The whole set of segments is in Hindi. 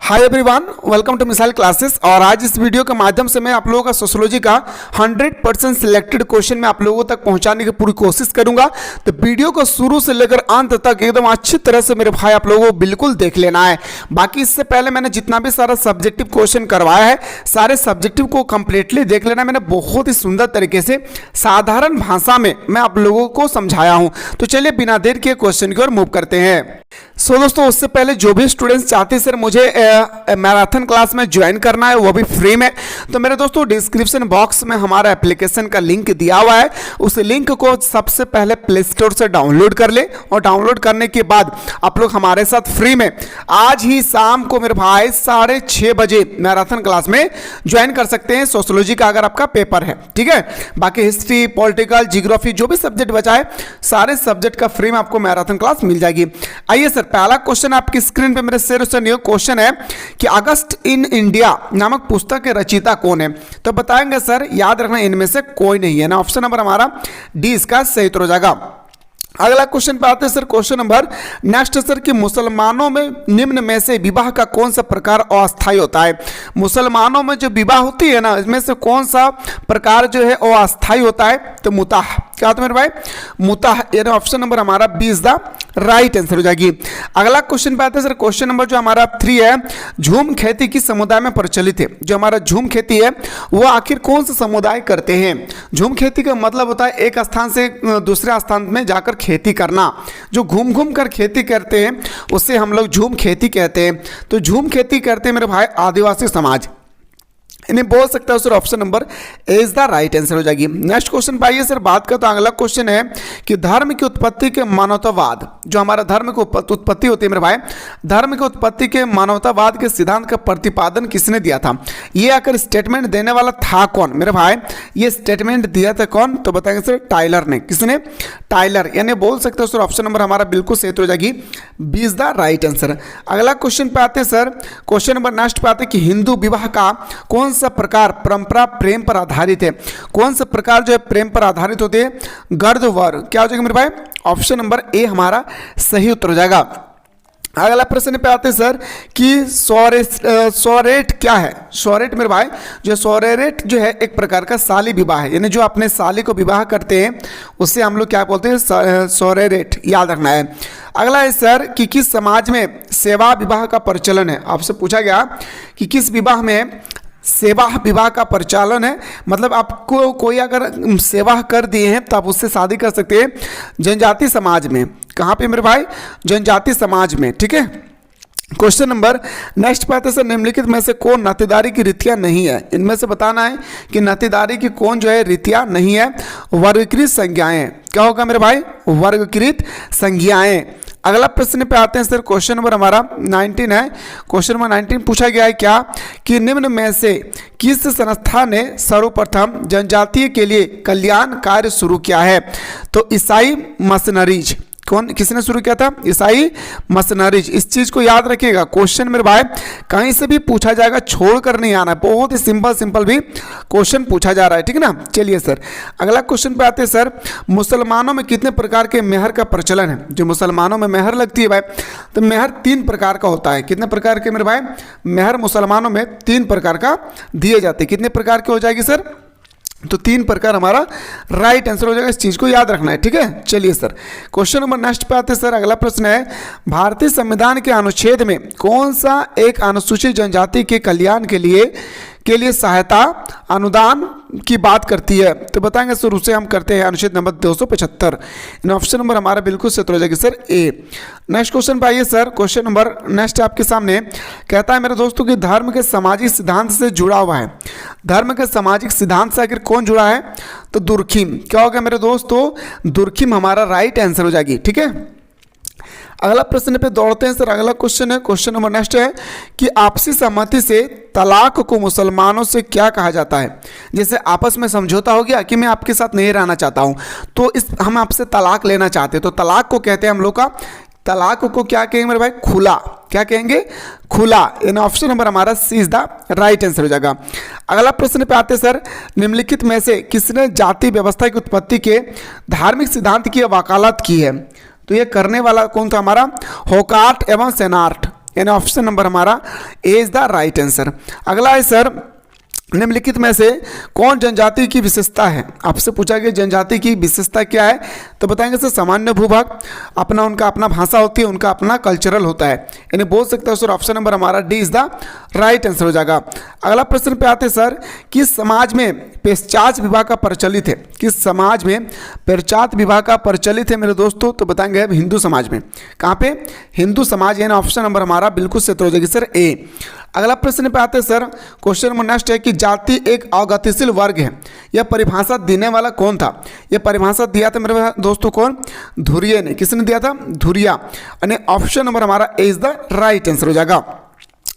Hi everyone, welcome to missile classes. और आज इस वीडियो के माध्यम से मैं आप लोगों का सोशियोलॉजी का 100% सिलेक्टेड क्वेश्चन मैं आप लोगों तक पहुंचाने की पूरी कोशिश करूंगा। तो वीडियो को शुरू से लेकर अंत तक एकदम अच्छी तरह से मेरे भाई आप लोगों को बिल्कुल देख लेना है। बाकी इससे पहले मैंने जितना भी सारा सब्जेक्टिव क्वेश्चन करवाया है, सारे सब्जेक्टिव को कंप्लीटली देख लेना। मैंने बहुत ही सुंदर तरीके से साधारण भाषा में मैं आप लोगों को समझाया हूँ। तो चलिए बिना देर के क्वेश्चन की ओर मूव करते हैं। सो दोस्तों, उससे पहले जो भी स्टूडेंट्स चाहते हैं सर मुझे मैराथन क्लास में ज्वाइन करना है, वो भी फ्री में, तो मेरे दोस्तों डिस्क्रिप्शन बॉक्स में हमारा एप्लीकेशन का लिंक दिया हुआ है। उस लिंक को सबसे पहले प्ले स्टोर से डाउनलोड कर ले और डाउनलोड करने के बाद आप लोग हमारे साथ फ्री में आज ही शाम को मेरे भाई 6:30 बजे मैराथन क्लास में ज्वाइन कर सकते हैं। सोशियोलॉजी का अगर आपका पेपर है, ठीक है। बाकी हिस्ट्री, पॉलिटिकल, जियोग्राफी जो भी सब्जेक्ट बचा है, सारे सब्जेक्ट का फ्री में आपको मैराथन क्लास मिल जाएगी। आइए सर, पहला क्वेश्चन आपकी स्क्रीन पे मेरे शेयर से न्यू क्वेश्चन है कि अगस्ट इन इंडिया नामक पुस्तक के रचयिता कौन है। तो बताएंगे सर, याद रखना इनमें से कोई नहीं है ना। ऑप्शन नंबर हमारा डी इसका सही उत्तर हो जाएगा। अगला क्वेश्चन पे आते हैं sir, question number next sir कि मुसलमानों में निम्न में से विवाह का कौन सा प्रकार अस्थायी होता है। मुसलमानों में जो विवाह होती है ना, इसमें से कौन सा प्रकार जो है वो अस्थायी होता है। तो मुताह, क्या होता है मेरे भाई, मुताह। यानी ऑप्शन नंबर हमारा B is the right answer हो जाएगी। अगला क्वेश्चन पे आते हैं सर, क्वेश्चन नंबर जो हमारा 3 है, झूम खेती किस समुदाय में प्रचलित है। जो हमारा झूम खेती है वो आखिर कौन सा समुदाय करते हैं। झूम खेती का मतलब होता है एक स्थान से दूसरे स्थान में जाकर खेती करना। जो घूम घूम कर खेती करते हैं उससे हम लोग झूम खेती कहते हैं। तो झूम खेती करते हैं मेरे भाई आदिवासी समाज, इन्हें बोल सकता है sir. Option number A is the right answer हो जाएगी। नेक्स्ट क्वेश्चन पे आइए सर, बात करते हैं। अगला क्वेश्चन है कि धर्म की उत्पत्ति के मानवतावाद, जो हमारा धर्म की उत्पत्ति होती है मेरे भाई, धर्म की उत्पत्ति के मानवतावाद के सिद्धांत का प्रतिपादन किसने दिया था। ये आकर स्टेटमेंट देने वाला था कौन मेरे भाई, ये स्टेटमेंट दिया था कौन। तो बताएंगे सर टाइलर ने। किसने, टाइलर। यानी बोल सकते हो सर ऑप्शन नंबर हमारा बिल्कुल सही हो जाएगी, B is the right answer. अगला क्वेश्चन पे आते हैं सर, क्वेश्चन नंबर नेक्स्ट पे आते हैं कि हिंदू विवाह का कौन सा प्रकार परंपरा प्रेम पर आधारित है। कौन सा प्रकार जो है प्रेम पर आधारित होते हैं, गर्द वर। क्या हो जाएगा मेरे भाई, ऑप्शन नंबर ए हमारा सही उत्तर हो जाएगा। अगला प्रश्न पे आते हैं सर कि सोरेट क्या है। सोरेट मेरे भाई, जो सोरेट जो है एक प्रकार का साली विवाह है, यानी जो अपने साली को विवाह करते हैं उससे हम लोग क्या बोलते हैं, सोरेट। याद रखना है। अगला है सर कि किस समाज में सेवा विवाह का प्रचलन है। आपसे पूछा गया कि किस विवाह में सेवा विवाह का प्रचलन है। मतलब आपको कोई अगर सेवा कर दिए हैं तो आप उससे शादी कर सकते हैं जनजाति समाज में। कहाँ पे मेरे भाई, जनजाति समाज में, ठीक है। क्वेश्चन नंबर नेक्स्ट पे आते हैं सर, निम्नलिखित में से कौन नातेदारी की रीतियाँ नहीं है। इनमें से बताना है कि नातेदारी की कौन जो है रीतियाँ नहीं है। वर्गीकृत संज्ञाएं, क्या होगा मेरे भाई, वर्गीकृत संज्ञाएं। अगला प्रश्न पे आते हैं सर, क्वेश्चन नंबर हमारा 19 है। क्वेश्चन नंबर 19 पूछा गया है क्या कि निम्न में से किस संस्था ने सर्वप्रथम जनजातीय के लिए कल्याण कार्य शुरू किया है। तो ईसाई मशनरीज, कौन किसने शुरू किया था, ईसाई मशनरीज। इस चीज को याद रखिएगा, क्वेश्चन मेरे भाई कहीं से भी पूछा जाएगा, छोड़ कर नहीं आना है। बहुत ही सिंपल भी क्वेश्चन पूछा जा रहा है, ठीक है ना। चलिए सर अगला क्वेश्चन पे आते हैं सर, मुसलमानों में कितने प्रकार के मेहर का प्रचलन है। जो मुसलमानों में मेहर लगती है भाई, तो मेहर 3 प्रकार का होता है। कितने प्रकार के मेरे भाई, मेहर मुसलमानों में 3 प्रकार का दिए जाते हैं। कितने प्रकार के हो जाएगी सर, तो 3 प्रकार हमारा राइट आंसर हो जाएगा। इस चीज को याद रखना है, ठीक है। चलिए सर क्वेश्चन नंबर नेक्स्ट पे आते हैं सर। अगला प्रश्न है, भारतीय संविधान के अनुच्छेद में कौन सा एक अनुसूचित जनजाति के कल्याण के लिए सहायता अनुदान की बात करती है। तो बताएंगे सर, उसे हम करते हैं अनुच्छेद नंबर 275। इन ऑप्शन नंबर हमारा बिल्कुल सही हो जाएगी सर ए। नेक्स्ट क्वेश्चन पे आइए सर, क्वेश्चन नंबर नेक्स्ट आपके सामने कहता है मेरे दोस्तों कि धर्म के सामाजिक सिद्धांत से जुड़ा हुआ है। धर्म के सामाजिक सिद्धांत से आखिर कौन जुड़ा है। तो दुर्खिम। क्या होगा मेरे दोस्तों, दुर्खिम हमारा राइट आंसर हो जाएगी, ठीक है। अगला प्रश्न पे दौड़ते हैं सर। अगला क्वेश्चन है, क्वेश्चन नंबर नेक्स्ट है कि आपसी सहमति से तलाक को मुसलमानों से क्या कहा जाता है। जैसे आपस में समझौता हो गया कि मैं आपके साथ नहीं रहना चाहता हूं, तो हम आपसे तलाक लेना चाहते हैं, तो तलाक को कहते हैं हम लोग का, तलाक को क्या कहेंगे मेरे भाई, खुला। क्या कहेंगे, खुला। यानी ऑप्शन नंबर हमारा सी इज द राइट आंसर हो जाएगा। अगला प्रश्न पे आते सर, निम्नलिखित में से किसने जाति व्यवस्था की उत्पत्ति के धार्मिक सिद्धांत की वकालत की है। तो ये करने वाला कौन था हमारा, होकार्ट एवं सेनार्ट। यानी ऑप्शन नंबर हमारा ए इज द राइट आंसर। अगला है सर, निम्नलिखित में से कौन जनजाति की विशेषता है? आपसे पूछा गया जनजाति की विशेषता क्या है, तो बताएंगे सर सामान्य भूभाग, अपना उनका अपना भाषा होती है, उनका अपना कल्चरल होता है, यानी बोल सकते हो सर ऑप्शन नंबर हमारा D is the right answer हो जाएगा। अगला प्रश्न पे आते हैं सर, किस समाज में पश्चात विवाह का प्रचलित है? किस समाज में पश्चात विवाह का प्रचलित है मेरे दोस्तों? तो बताएंगे अब हिंदू समाज में। कहाँ पे? हिंदू समाज, यानी ऑप्शन नंबर हमारा बिल्कुल सही हो जाएगी सर ए। अगला प्रश्न पे आते हैं सर, क्वेश्चन नंबर नेक्स्ट है कि जाति एक अगतिशील वर्ग है, यह परिभाषा देने वाला कौन था? यह परिभाषा दिया था मेरे दोस्तों कौन? धुरिया ने। किसने दिया था? धुरिया, यानी ऑप्शन नंबर हमारा ए इज द राइट आंसर हो जाएगा।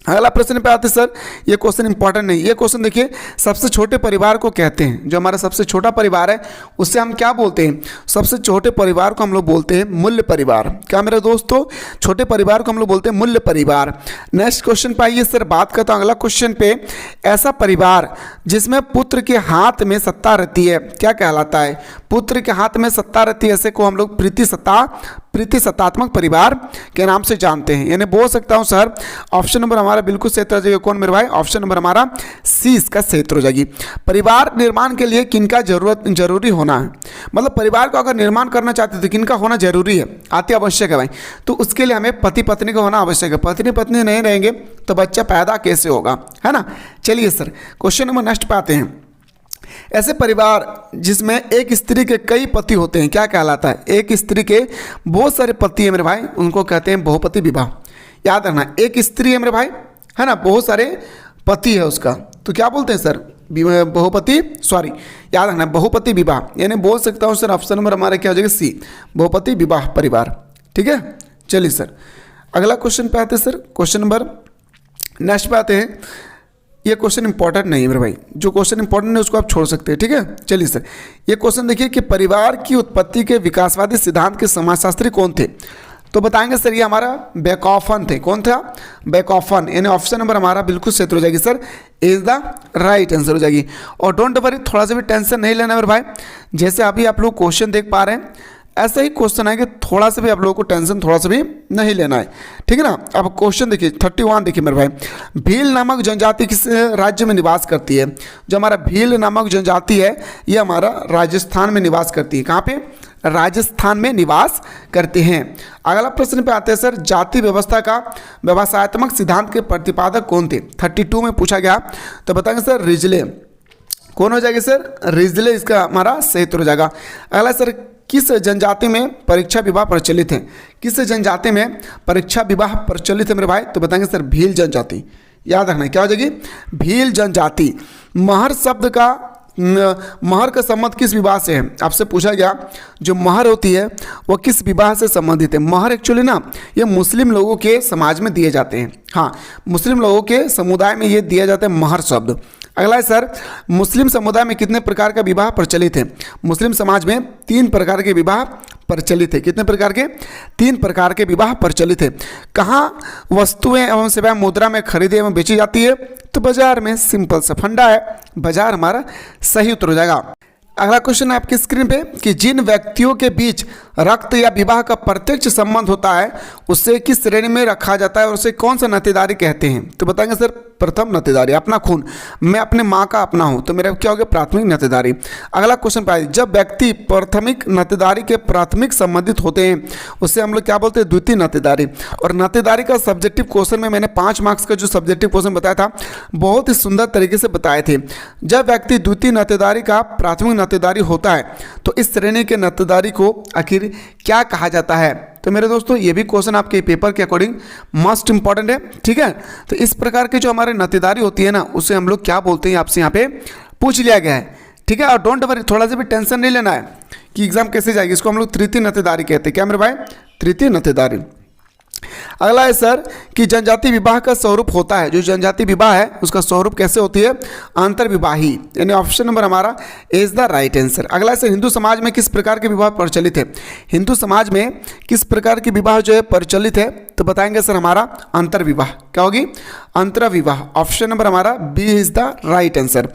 अगला प्रश्न पे आते सर, ये क्वेश्चन इंपॉर्टेंट नहीं, ये क्वेश्चन देखिए, सबसे छोटे परिवार को कहते हैं, जो हमारा सबसे छोटा परिवार है उससे हम क्या बोलते हैं? सबसे छोटे परिवार को हम लोग बोलते हैं मूल्य परिवार। क्या मेरे दोस्तों? छोटे परिवार को हम लोग बोलते हैं मूल्य परिवार। नेक्स्ट क्वेश्चन पे आइए सर, बात करता हूँ अगला क्वेश्चन पे, ऐसा परिवार जिसमें पुत्र के हाथ में सत्ता रहती है क्या कहलाता है? पुत्र के हाथ में सत्ता रहती है, ऐसे को हम लोग प्रीतिसत्तात्मक परिवार के नाम से जानते हैं। यानी बोल सकता हूं सर ऑप्शन नंबर हमारा बिल्कुल सही हो जाएगा। कौन मेरे भाई? ऑप्शन नंबर हमारा सी इसका सही हो जाएगी। परिवार निर्माण के लिए किनका जरूरी होना है? मतलब परिवार को अगर निर्माण करना चाहते तो किनका होना जरूरी है? अति आवश्यक है भाई। तो उसके लिए हमें पति पत्नी का होना आवश्यक है। पति पत्नी नहीं रहेंगे तो बच्चा पैदा कैसे होगा, है ना। चलिए सर क्वेश्चन नंबर नेक्स्ट पे आते हैं। ऐसे परिवार जिसमें एक स्त्री के कई पति होते हैं क्या कहलाता है? एक स्त्री के बहुत सारे पति हैं मेरे भाई, उनको कहते हैं बहुपति विवाह। याद रखना, एक स्त्री है मेरे भाई, है ना, बहुत सारे पति है उसका, तो क्या बोलते हैं सर? बहुपति, सॉरी याद रखना बहुपति विवाह, यानी बोल सकता हूँ सर ऑप्शन नंबर हमारा क्या हो जाएगा? सी, बहुपति विवाह परिवार। ठीक है, चलिए सर अगला क्वेश्चन पे आते हैं सर। क्वेश्चन नंबर नेक्स्ट पे आते हैं। ये क्वेश्चन इंपॉर्टेंट नहीं है मेरे भाई, जो क्वेश्चन इंपॉर्टेंट है उसको आप छोड़ सकते हैं। ठीक है, चलिए सर ये क्वेश्चन देखिए कि परिवार की उत्पत्ति के विकासवादी सिद्धांत के समाजशास्त्री कौन थे? तो बताएंगे सर ये हमारा बेकॉफन थे। कौन था? बेकॉफन, यानी ऑप्शन नंबर हमारा बिल्कुल सही हो जाएगी sir, is the right answer हो जाएगी। और डोंट वरी, थोड़ा सा भी टेंशन नहीं लेना मेरे भाई, जैसे अभी आप लोग क्वेश्चन देख पा रहे हैं ऐसा ही क्वेश्चन है कि थोड़ा सा भी आप लोगों को टेंशन थोड़ा सा भी नहीं लेना है। ठीक है ना। अब क्वेश्चन देखिए 31 देखिए मेरे भाई, भील नामक जनजाति किस राज्य में निवास करती है? जो हमारा भील नामक जनजाति है ये हमारा राजस्थान में निवास करती है। कहाँ पे? राजस्थान में निवास करते हैं। अगला प्रश्न पे आते हैं सर, जाति व्यवस्था का व्यवसायत्मक सिद्धांत के प्रतिपादक कौन थे? 32 में पूछा गया, तो बताएंगे सर रिजले। कौन हो जाएगा सर? रिजले इसका हमारा सही उत्तर हो जाएगा। अगला सर, किस जनजाति में परीक्षा विवाह प्रचलित है? किस जनजाति में परीक्षा विवाह प्रचलित है मेरे भाई? तो बताएंगे सर भील जनजाति। याद रखना क्या हो जाएगी? भील जनजाति। महर शब्द का महर का संबंध किस विवाह से है? आपसे पूछा गया जो महर होती है वो किस विवाह से संबंधित है? महर एक्चुअली ना ये मुस्लिम लोगों के समाज में दिए जाते हैं। हाँ, मुस्लिम लोगों के समुदाय में ये दिया जाता है महर शब्द। अगला है सर, मुस्लिम समुदाय में कितने प्रकार का विवाह प्रचलित है? मुस्लिम समाज में 3 प्रकार के विवाह प्रचलित है। कितने प्रकार के? 3 प्रकार के विवाह प्रचलित है। कहाँ वस्तुएं एवं सेवाएं मुद्रा में खरीदी एवं बेची जाती है? तो बाजार में। सिंपल सा फंडा है, बाजार हमारा सही उत्तर हो जाएगा। अगला क्वेश्चन है आपकी स्क्रीन पे कि जिन व्यक्तियों के बीच रक्त या विवाह का प्रत्यक्ष संबंध होता है उससे किस श्रेणी में रखा जाता है और उसे कौन सा नातेदारी कहते हैं? तो बताएंगे सर प्रथम नातेदारी। अपना खून, मैं अपने माँ का अपना हूँ तो मेरा क्या हो गया? प्राथमिक नातेदारी। अगला क्वेश्चन पे आइए, जब व्यक्ति प्राथमिक नातेदारी के प्राथमिक संबंधित होते हैं उससे हम लोग क्या बोलते हैं? द्वितीय नातेदारी। और नातेदारी का सब्जेक्टिव क्वेश्चन में मैंने 5 मार्क्स का जो सब्जेक्टिव क्वेश्चन बताया था बहुत ही सुंदर तरीके से बताए थे। जब व्यक्ति द्वितीय नातेदारी का प्राथमिक नातेदारी होता है तो इस श्रेणी के नातेदारी को आखिर क्या कहा जाता है? तो मेरे दोस्तों ये भी क्वेश्चन आपके पेपर के अकॉर्डिंग मस्ट इंपॉर्टेंट है। ठीक है, तो इस प्रकार के जो हमारे नातेदारी होती है ना उसे हम लोग क्या बोलते हैं आपसे यहाँ पे पूछ लिया गया है। ठीक है, और डोंट वरी, थोड़ा सा भी टेंशन नहीं लेना है कि एग्जाम कैसे जाएगी। इसको हम लोग तृतीय नातेदारी कहते हैं। क्या मेरे भाई? तृतीय नातेदारी। अगला है सर कि जनजाति विवाह का स्वरूप होता है, जो जनजाति विवाह है उसका स्वरूप कैसे होती है? अंतर्विवाही, यानी ऑप्शन नंबर हमारा इज द राइट आंसर। अगला है सर, हिंदू समाज में किस प्रकार के विवाह प्रचलित है? हिंदू समाज में किस प्रकार के विवाह जो है प्रचलित है? तो बताएंगे सर हमारा अंतर्विवाह। क्या होगी? अंतर्विवाह। ऑप्शन नंबर हमारा B is the right answer.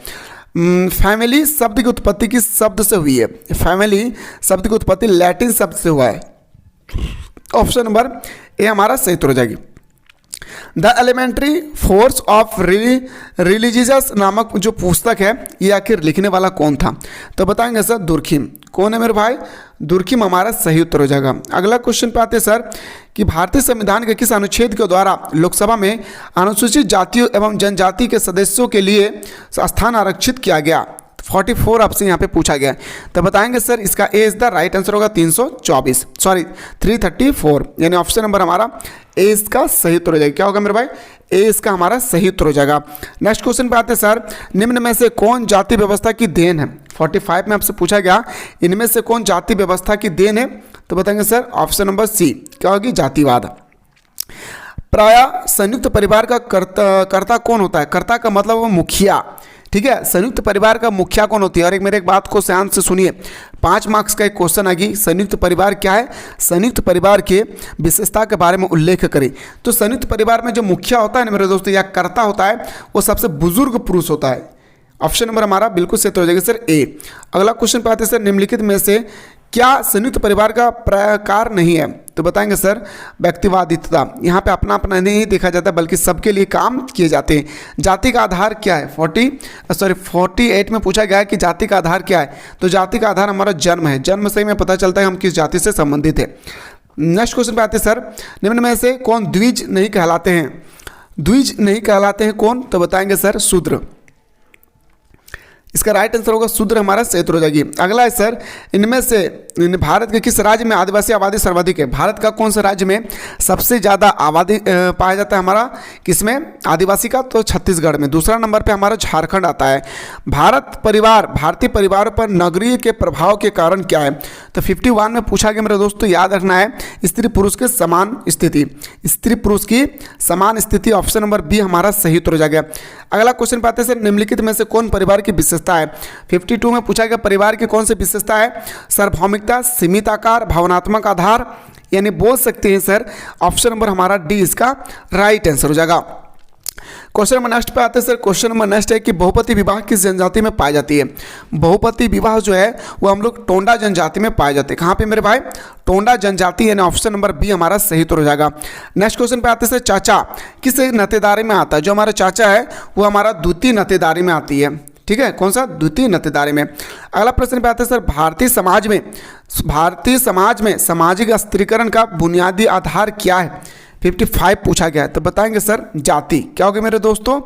Family शब्द की उत्पत्ति किस शब्द से हुई है? फैमिली शब्द की उत्पत्ति लैटिन शब्द से हुआ है। ऑप्शन नंबर ए हमारा सही उत्तर हो जाएगी। The elementary force of religious नामक जो पुस्तक है ये आखिर लिखने वाला कौन था? तो बताएंगे सर दुर्खिम। कौन है मेरे भाई? दुर्खिम हमारा सही उत्तर हो जाएगा। अगला क्वेश्चन पे आते हैं सर कि भारतीय संविधान के किस अनुच्छेद के द्वारा लोकसभा में अनुसूचित जातियों एवं जनजाति के सदस्यों के लिए स्थान आरक्षित किया गया? 44 आपसे यहाँ पे पूछा गया है। तो बताएंगे सर इसका ए इज द राइट आंसर होगा 334, यानी ऑप्शन नंबर हमारा ए इसका सही उत्तर हो जाएगा। क्या होगा मेरे भाई? ए इसका हमारा सही उत्तर हो जाएगा। नेक्स्ट क्वेश्चन पे आते हैं सर, निम्न में से कौन जाति व्यवस्था की देन है? 45 में आपसे पूछा गया इनमें से कौन जाति व्यवस्था की देन है? तो बताएंगे सर ऑप्शन नंबर सी, क्या होगी? जातिवाद। प्रायः संयुक्त परिवार का कर्ता कौन होता है? कर्ता का मतलब वो मुखिया, ठीक है। संयुक्त परिवार का मुखिया कौन होती है? और एक बात को ध्यान से सुनिए, 5 मार्क्स का एक क्वेश्चन आएगी, संयुक्त परिवार क्या है? संयुक्त परिवार के विशेषता के बारे में उल्लेख करें। तो संयुक्त परिवार में जो मुखिया होता है ना मेरे दोस्तों या कर्ता होता है वो सबसे बुजुर्ग पुरुष होता है। ऑप्शन नंबर हमारा बिल्कुल सही हो जाएगा सर ए। अगला क्वेश्चन पे आते हैं सर, निम्नलिखित में से क्या संयुक्त परिवार का प्रकार नहीं है? तो बताएंगे सर व्यक्तिवादिता। यहाँ पे अपना अपना नहीं देखा जाता बल्कि सबके लिए काम किए जाते हैं। जाति का आधार क्या है? 48 में पूछा गया है कि जाति का आधार क्या है? तो जाति का आधार हमारा जन्म है। जन्म से ही में पता चलता है हम किस जाति से संबंधित है। नेक्स्ट क्वेश्चन पे आते हैं सर, निम्न में से कौन द्विज नहीं कहलाते हैं? द्विज नहीं कहलाते हैं कौन? तो बताएंगे सर शूद्र। इसका राइट आंसर होगा शूद्र हमारा सही उत्तर हो जाएगी। अगला है सर, इनमें से भारत के किस राज्य में आदिवासी आबादी सर्वाधिक है? भारत का कौन सा राज्य में सबसे ज़्यादा आबादी पाया जाता है हमारा किसमें आदिवासी का? तो छत्तीसगढ़ में। दूसरा नंबर पे हमारा झारखंड आता है। भारतीय परिवार पर नगरीय के प्रभाव के कारण क्या है? तो 51 में पूछा गया मेरे दोस्तों, याद रखना है स्त्री पुरुष के समान स्थिति, स्त्री पुरुष की समान स्थिति। ऑप्शन नंबर बी हमारा सही उत्तर हो जाएगा। अगला क्वेश्चन पे आते हैं सर, निम्नलिखित में से कौन परिवार की विशेषता है? 52 में पूछा गया परिवार की कौन सी विशेषता है? सार्वभौमिकता, सीमित आकार, भावनात्मक आधार, यानी बोल सकते हैं सर ऑप्शन नंबर हमारा डी इसका राइट आंसर हो जाएगा। क्वेश्चन नंबर नेक्स्ट पे आते हैं सर, क्वेश्चन नंबर नेक्स्ट है कि बहुपति विवाह किस जनजाति में पाई जाती है? बहुपति विवाह जो है वो हम लोग टोंडा जनजाति में पाए जाते हैं। कहाँ पे मेरे भाई? टोंडा जनजाति, यानी ऑप्शन नंबर बी हमारा सही उत्तर हो जाएगा। नेक्स्ट क्वेश्चन पे आते हैं सर, चाचा किस नातेदारी में आता है? जो हमारा चाचा है वो हमारा द्वितीय नातेदारी में आती है, ठीक है। कौन सा? द्वितीय नातेदारी में। अगला प्रश्न पे आते हैं सर, भारतीय समाज में सामाजिक स्त्रीकरण का बुनियादी आधार क्या है? 55 पूछा गया है। तो बताएंगे सर जाति। क्या होगा मेरे दोस्तों?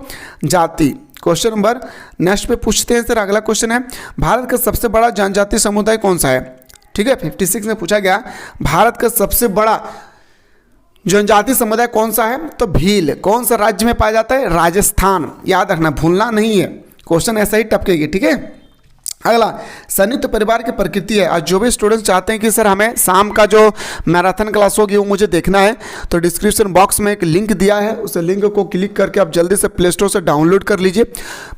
जाति। क्वेश्चन नंबर नेक्स्ट पे पूछते हैं सर, अगला क्वेश्चन है, भारत का सबसे बड़ा जनजातीय समुदाय कौन सा है? ठीक है, 56 में पूछा गया भारत का सबसे बड़ा जनजातीय समुदाय कौन सा है? तो भील। कौन सा राज्य में पाया जाता है? राजस्थान। याद रखना, भूलना नहीं है, क्वेश्चन ऐसा ही टपकेगी, ठीक है। अगला, संयुक्त परिवार की प्रकृति है। आज जो भी स्टूडेंट्स चाहते हैं कि सर हमें शाम का जो मैराथन क्लास होगी वो मुझे देखना है, तो डिस्क्रिप्शन बॉक्स में एक लिंक दिया है, उस लिंक को क्लिक करके आप जल्दी से प्ले स्टोर से डाउनलोड कर लीजिए।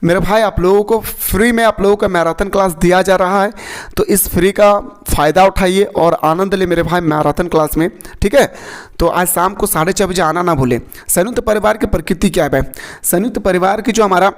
मेरे भाई आप लोगों को फ्री में आप लोगों का मैराथन क्लास दिया जा रहा है, तो इस फ्री का फ़ायदा उठाइए और आनंद ले मेरे भाई मैराथन क्लास में, ठीक है। तो आज शाम को 6:30 बजे आना ना भूलें। संयुक्त परिवार की प्रकृति क्या है भाई? संयुक्त परिवार की जो हमारा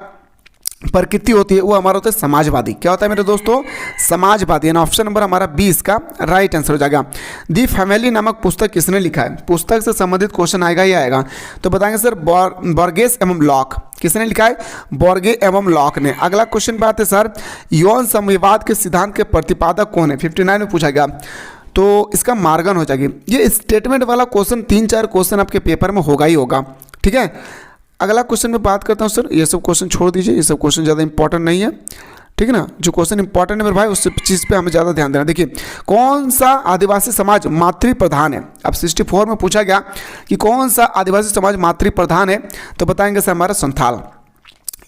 प्रकृति होती है वो हमारा होता है समाजवादी। क्या होता है मेरे दोस्तों? समाजवादी, यानी ऑप्शन नंबर हमारा 20 का राइट आंसर हो जाएगा। दी फैमिली नामक पुस्तक किसने लिखा है? पुस्तक से संबंधित क्वेश्चन आएगा ही आएगा। तो बताएंगे सर बोर्गेस एवं लॉक। किसने लिखा है? बोर्गे एवं लॉक ने। अगला क्वेश्चन पे आते सर, यौन संविवाद के सिद्धांत के प्रतिपादक कौन है? 59 में पूछा गया, तो इसका मार्गन हो जाएगी। ये स्टेटमेंट वाला क्वेश्चन 3-4 क्वेश्चन आपके पेपर में होगा ही होगा, ठीक है। अगला क्वेश्चन में बात करता हूँ सर, ये सब क्वेश्चन छोड़ दीजिए, ये सब क्वेश्चन ज़्यादा इंपॉर्टेंट नहीं है, ठीक है ना। जो क्वेश्चन इंपॉर्टेंट है मेरे भाई उस चीज़ पे हमें ज़्यादा ध्यान देना। देखिए, कौन सा आदिवासी समाज मातृ प्रधान है? अब 64 में पूछा गया कि कौन सा आदिवासी समाज मातृ प्रधान है? तो बताएंगे सर हमारा संथाल।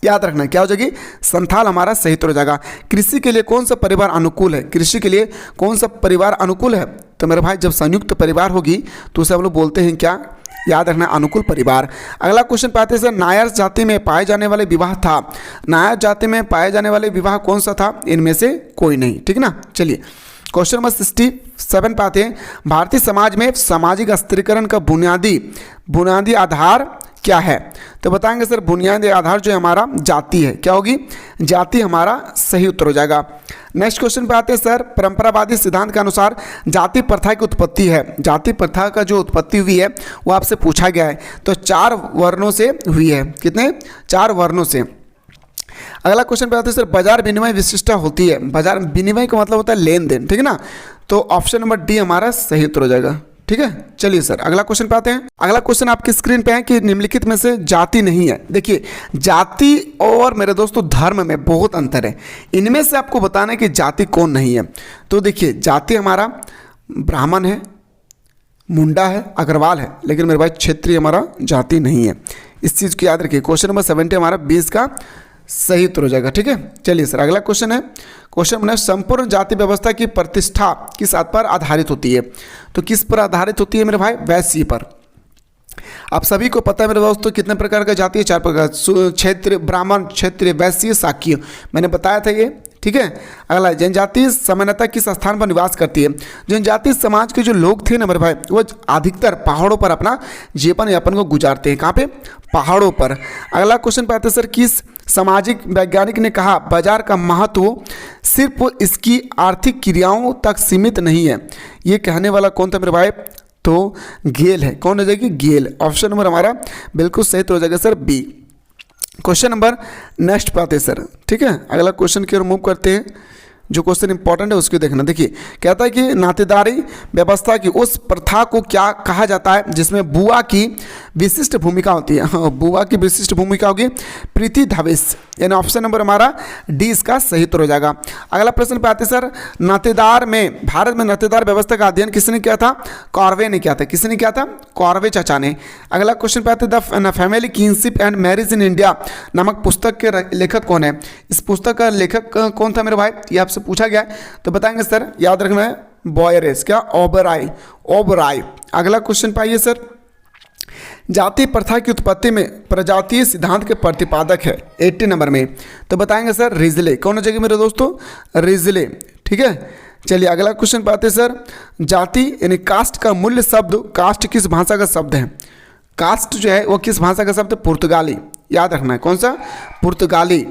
याद रखना, क्या हो जाएगी? संथाल हमारा सही उत्तर हो जाएगा। कृषि के लिए कौन सा परिवार अनुकूल है? कृषि के लिए कौन सा परिवार अनुकूल है? तो मेरे भाई जब संयुक्त परिवार होगी तो उसे हम लोग बोलते हैं क्या? याद रखना, अनुकूल परिवार। अगला क्वेश्चन पे आते हैं सर, नायर जाति में पाए जाने वाले विवाह था। नायर जाति में पाए जाने वाले विवाह कौन सा था? इनमें से कोई नहीं, ठीक ना। चलिए क्वेश्चन नंबर 7 पे आते हैं, भारतीय समाज में सामाजिक स्थिरीकरण का बुनियादी आधार क्या है? तो बताएंगे सर बुनियादी आधार जो है हमारा जाति है। क्या होगी? जाति हमारा सही उत्तर हो जाएगा। नेक्स्ट क्वेश्चन पे आते हैं सर, परंपरावादी सिद्धांत के अनुसार जाति प्रथा की उत्पत्ति है, जाति प्रथा का जो उत्पत्ति हुई है वो आपसे पूछा गया है, तो 4 वर्णों से हुई है। कितने? 4 वर्णों से। अगला क्वेश्चन पे आते हैं सर, बाजार विनिमय विशिष्टता होती है। बाजार विनिमय का मतलब होता है लेन देन, ठीक है ना, तो ऑप्शन नंबर डी हमारा सही उत्तर हो जाएगा। ठीक है, चलिए सर अगला क्वेश्चन पे आते हैं। अगला क्वेश्चन आपकी स्क्रीन पे है कि निम्नलिखित में से जाति नहीं है। देखिए जाति और मेरे दोस्तों धर्म में बहुत अंतर है, इनमें से आपको बताना है कि जाति कौन नहीं है। तो देखिए जाति हमारा ब्राह्मण है, मुंडा है, अग्रवाल है, लेकिन मेरे भाई क्षेत्रीय हमारा जाति नहीं है। इस चीज़ को याद रखिए। क्वेश्चन नंबर 70 हमारा 20 का सही उत्तर हो जाएगा। ठीक है, चलिए सर अगला क्वेश्चन है। क्वेश्चन नंबर संपूर्ण जाति व्यवस्था की प्रतिष्ठा किस पर आधारित होती है? तो किस पर आधारित होती है मेरे भाई? वैश्य पर। आप सभी को पता है मेरे दोस्तों कितने प्रकार का जाति है? 4 प्रकार, क्षेत्रीय, ब्राह्मण, क्षेत्रीय, वैश्य, शाक्य, मैंने बताया था ये। ठीक है, अगला जनजाति सामान्यतः किस स्थान पर निवास करती है? जनजाति समाज के जो लोग थे ना मेरे भाई, वो अधिकतर पहाड़ों पर अपना जीवन यापन को गुजारते हैं। कहाँ पे? पहाड़ों पर। अगला क्वेश्चन पे आते हैं सर, किस सामाजिक वैज्ञानिक ने कहा बाजार का महत्व सिर्फ इसकी आर्थिक क्रियाओं तक सीमित नहीं है? ये कहने वाला कौन था मेरे भाई? तो गेल है। कौन हो जाएगी? गेल। ऑप्शन नंबर हमारा बिल्कुल सही तो हो जाएगा sir B. Question number next पे आते हैं सर। ठीक है, अगला क्वेश्चन की ओर मूव करते हैं। जो क्वेश्चन इंपॉर्टेंट है उसको देखना। देखिए कहता है कि नातेदारी व्यवस्था की उस प्रथा को क्या कहा जाता है जिसमें बुआ की विशिष्ट भूमिका होती है? हाँ, बुआ की विशिष्ट भूमिका होगी प्रतिधाविस, यानी ऑप्शन नंबर हमारा डी इसका सही उत्तर हो जाएगा। अगला प्रश्न पे आते सर, नातेदार में भारत में नातेदार व्यवस्था का अध्ययन किसने किया था? कॉर्वे ने किया था। किसने किया था? कॉर्वे चाचा ने। अगला क्वेश्चन पे आते the family kinship and marriage in India नामक पुस्तक के लेखक कौन है? इस पुस्तक का लेखक कौन था मेरे भाई? ये आपसे पूछा गया है, तो बताएंगे सर, याद रखना है बॉयरेस। क्या? ओबराय। अगला क्वेश्चन पाइए सर, जाति प्रथा की उत्पत्ति में प्रजातीय सिद्धांत के प्रतिपादक है 80 नंबर में, तो बताएंगे सर रिजले। कौन हो जाएगी मेरे दोस्तों? रिजले। ठीक है, चलिए अगला क्वेश्चन पाते हैं सर, जाति यानी कास्ट का मूल्य शब्द, कास्ट किस भाषा का शब्द है? कास्ट जो है वो किस भाषा का शब्द है? पुर्तगाली। याद रखना है, कौन सा? पुर्तगाली।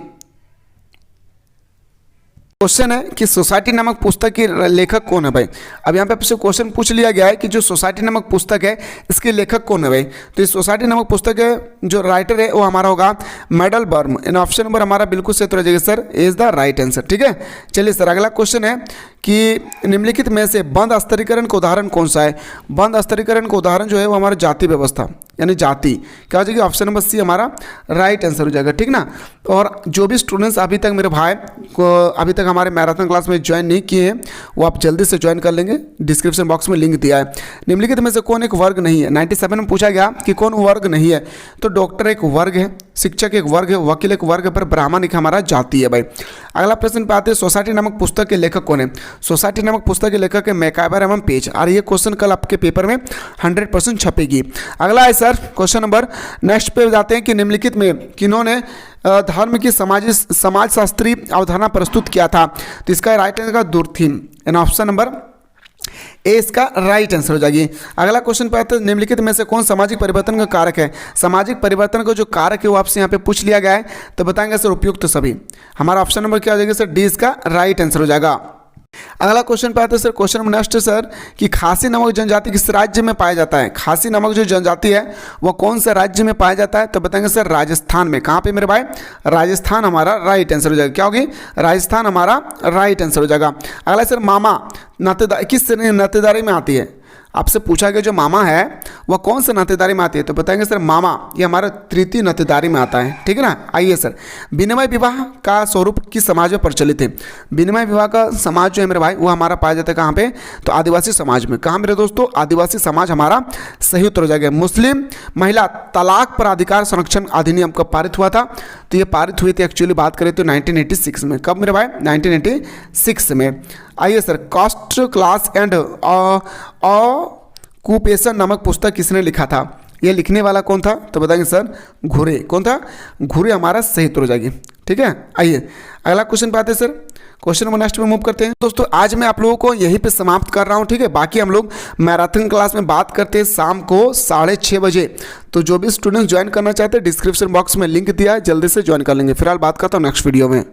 क्वेश्चन है कि सोसाइटी नामक पुस्तक के लेखक कौन है भाई? अब यहाँ पे आपसे क्वेश्चन पूछ लिया गया है कि जो सोसाइटी नामक पुस्तक है इसके लेखक कौन है भाई? तो इस सोसाइटी नामक पुस्तक के जो राइटर है वो हमारा होगा मेडल बर्म। इन ऑप्शन नंबर हमारा बिल्कुल सही हो जाएगा sir, is the right answer. ठीक है, चलिए सर अगला क्वेश्चन है कि निम्नलिखित में से बंद स्तरीकरण का उदाहरण कौन सा है? बंद स्तरीकरण का उदाहरण जो है वो हमारा जाति व्यवस्था, यानी जाति। क्या हो जाएगी? ऑप्शन नंबर सी हमारा राइट आंसर हो जाएगा। ठीक ना, और जो भी स्टूडेंट्स अभी तक मेरे भाई को अभी तक हमारे मैराथन क्लास में ज्वाइन नहीं किए हैं वो आप जल्दी से ज्वाइन कर लेंगे, डिस्क्रिप्शन बॉक्स में लिंक दिया है। निम्नलिखित में से कौन एक वर्ग नहीं है? 97 में पूछा गया कि कौन वर्ग नहीं है, तो डॉक्टर एक वर्ग है, शिक्षक एक वर्ग है, वकील एक वर्ग है, पर ब्राह्मण एक हमारा जाति है भाई। अगला प्रश्न पे आते हैं, सोसाइटी नामक पुस्तक के लेखक कौन है? सोसाइटी नामक पुस्तक के लेखक है मैकाइवर एवं पेज, और ये क्वेश्चन कल आपके पेपर में 100% छपेगी। अगला है सर क्वेश्चन नंबर नेक्स्ट पे जाते हैं कि निम्नलिखित में किन्होंने धर्म की समाजशास्त्री अवधारणा प्रस्तुत किया था? तो इसका राइट आंसर का दुर्थिम, यानी ऑप्शन नंबर ए इसका राइट आंसर हो जाएगी। अगला क्वेश्चन पे आते हैं, निम्नलिखित में से कौन सामाजिक परिवर्तन का कारक है? सामाजिक परिवर्तन का जो कारक है वो आपसे यहाँ पे पूछ लिया गया है, तो बताएंगे सर उपयुक्त सभी। हमारा ऑप्शन नंबर क्या हो जाएगा सर? डी इसका राइट आंसर हो जाएगा। अगला क्वेश्चन पे आते हैं sir, question number next sir कि खासी नामक जनजाति किस राज्य में पाया जाता है? खासी नामक जो जनजाति है वो कौन सा राज्य में पाया जाता है? तो बताएंगे सर राजस्थान में। कहाँ पे मेरे भाई? राजस्थान हमारा राइट आंसर हो जाएगा। क्या होगी? राजस्थान हमारा राइट आंसर हो जाएगा। अगला सर मामा नातेदार किस नातेदारी में आती है? आपसे पूछा गया जो मामा है वह कौन सा नातेदारी में आती है? तो बताएंगे सर मामा ये हमारा तृतीय नातेदारी में आता है। ठीक है ना, आइए सर, विनिमय विवाह का स्वरूप किस समाज में प्रचलित है? विनिमय विवाह का समाज जो है मेरे भाई वो हमारा पाया जाता है कहाँ पे? तो आदिवासी समाज में। कहाँ मेरे दोस्तों? आदिवासी समाज हमारा सही उत्तर हो जाएगा। मुस्लिम महिला तलाक पर अधिकार संरक्षण अधिनियम कब पारित हुआ था? तो ये पारित हुई थी एक्चुअली बात करें तो 1986 में। कब मेरे भाई? 1986 में। आइए sir, caste class and occupation नामक पुस्तक किसने लिखा था? ये लिखने वाला कौन था? तो बताएंगे सर घुरे। कौन था? घुरे हमारा सही उत्तर हो जाएगी। ठीक ठीक है। आइए अगला क्वेश्चन पे आते हैं सर। क्वेश्चन नंबर नेक्स्ट में मूव करते हैं। दोस्तों आज मैं आप लोगों को यहीं पे समाप्त कर रहा हूं, ठीक है। बाकी हम लोग मैराथन क्लास में बात करते हैं शाम को 6:30 बजे। तो जो भी स्टूडेंट्स ज्वाइन करना चाहते हैं डिस्क्रिप्शन बॉक्स में लिंक दिया है, जल्दी से ज्वाइन कर लेंगे। फिलहाल बात करता हूँ नेक्स्ट वीडियो में।